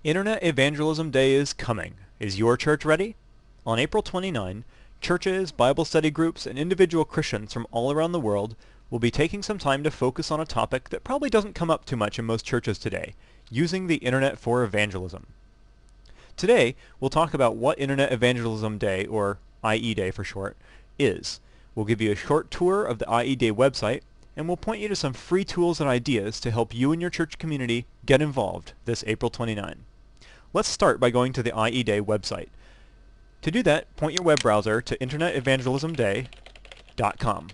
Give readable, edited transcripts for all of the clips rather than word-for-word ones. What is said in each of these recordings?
Internet Evangelism Day is coming. Is your church ready? On April 29, churches, Bible study groups, and individual Christians from all around the world will be taking some time to focus on a topic that probably doesn't come up too much in most churches today, using the Internet for evangelism. Today, we'll talk about what Internet Evangelism Day, or IE Day for short, is. We'll give you a short tour of the IE Day website, and we'll point you to some free tools and ideas to help you and your church community get involved this April 29. Let's start by going to the IE Day website. To do that, point your web browser to internetevangelismday.com.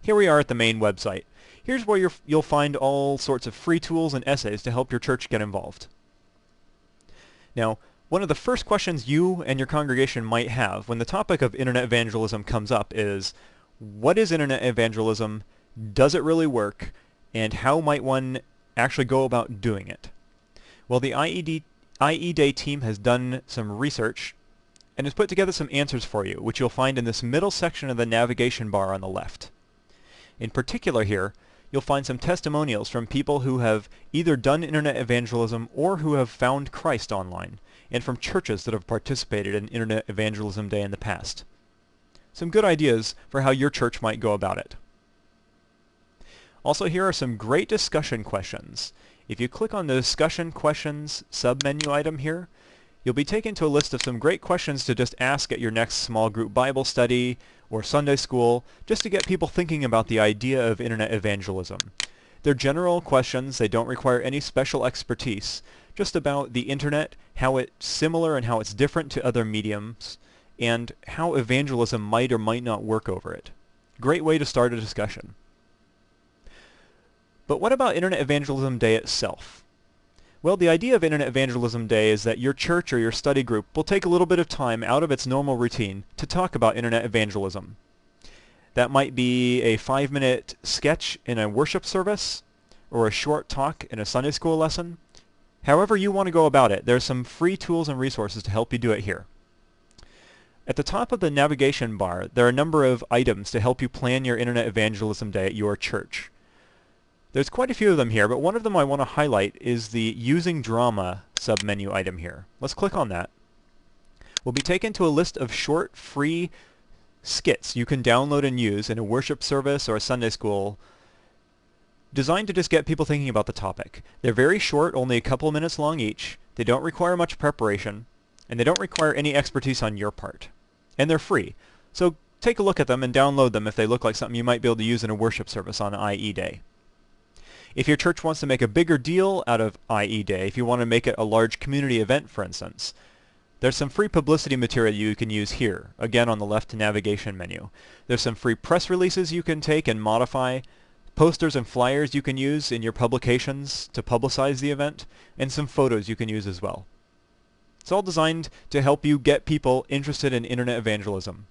Here we are at the main website. Here's where you'll find all sorts of free tools and essays to help your church get involved. Now, one of the first questions you and your congregation might have when the topic of internet evangelism comes up is, what is internet evangelism? Does it really work? And how might one actually go about doing it? Well, the IE Day team has done some research and has put together some answers for you, which you'll find in this middle section of the navigation bar on the left. In particular here, you'll find some testimonials from people who have either done internet evangelism or who have found Christ online, and from churches that have participated in Internet Evangelism Day in the past. Some good ideas for how your church might go about it. Also, here are some great discussion questions. If you click on the Discussion Questions sub-menu item here, you'll be taken to a list of some great questions to just ask at your next small group Bible study or Sunday school, just to get people thinking about the idea of internet evangelism. They're general questions, they don't require any special expertise, just about the internet, how it's similar and how it's different to other mediums, and how evangelism might or might not work over it. Great way to start a discussion. But what about Internet Evangelism Day itself? Well, the idea of Internet Evangelism Day is that your church or your study group will take a little bit of time out of its normal routine to talk about internet evangelism. That might be a 5-minute sketch in a worship service, or a short talk in a Sunday school lesson. However you want to go about it, there's some free tools and resources to help you do it here. At the top of the navigation bar, there are a number of items to help you plan your Internet Evangelism Day at your church. There's quite a few of them here, but one of them I want to highlight is the Using Drama sub-menu item here. Let's click on that. We'll be taken to a list of short, free skits you can download and use in a worship service or a Sunday school, designed to just get people thinking about the topic. They're very short, only a couple minutes long each. They don't require much preparation, and they don't require any expertise on your part. And they're free. So take a look at them and download them if they look like something you might be able to use in a worship service on IE Day. If your church wants to make a bigger deal out of IE Day, if you want to make it a large community event, for instance, there's some free publicity material you can use here, again on the left navigation menu. There's some free press releases you can take and modify, posters and flyers you can use in your publications to publicize the event, and some photos you can use as well. It's all designed to help you get people interested in internet evangelism.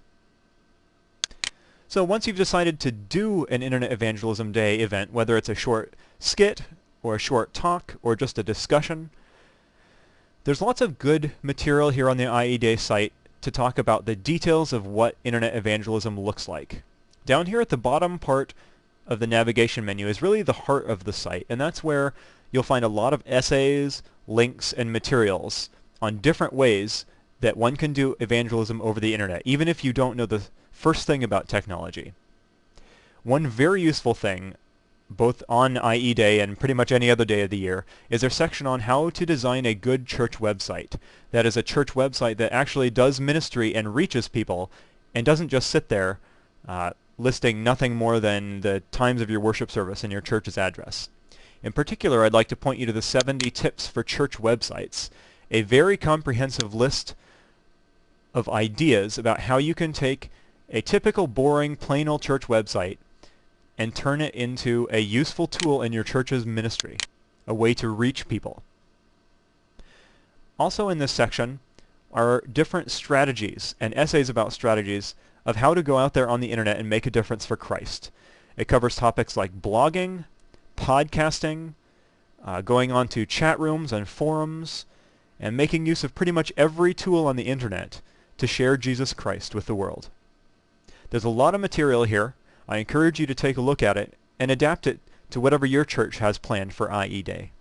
So once you've decided to do an Internet Evangelism Day event, whether it's a short skit or a short talk or just a discussion, there's lots of good material here on the IE Day site to talk about the details of what internet evangelism looks like. Down here at the bottom part of the navigation menu is really the heart of the site, and that's where you'll find a lot of essays, links, and materials on different ways that one can do evangelism over the internet, even if you don't know the first thing about technology. One very useful thing, both on IE Day and pretty much any other day of the year, is their section on how to design a good church website. That is a church website that actually does ministry and reaches people and doesn't just sit there listing nothing more than the times of your worship service and your church's address. In particular, I'd like to point you to the 70 Tips for Church Websites, a very comprehensive list of ideas about how you can take a typical boring plain old church website and turn it into a useful tool in your church's ministry, a way to reach people. Also in this section are different strategies and essays about strategies of how to go out there on the internet and make a difference for Christ. It covers topics like blogging, podcasting, going on to chat rooms and forums, and making use of pretty much every tool on the internet to share Jesus Christ with the world. There's a lot of material here. I encourage you to take a look at it and adapt it to whatever your church has planned for IE Day.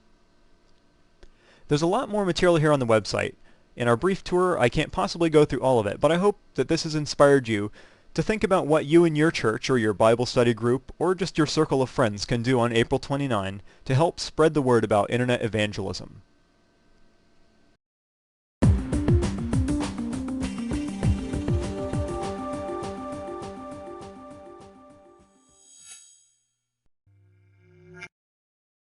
There's a lot more material here on the website. In our brief tour, I can't possibly go through all of it, but I hope that this has inspired you to think about what you and your church or your Bible study group or just your circle of friends can do on April 29 to help spread the word about Internet evangelism.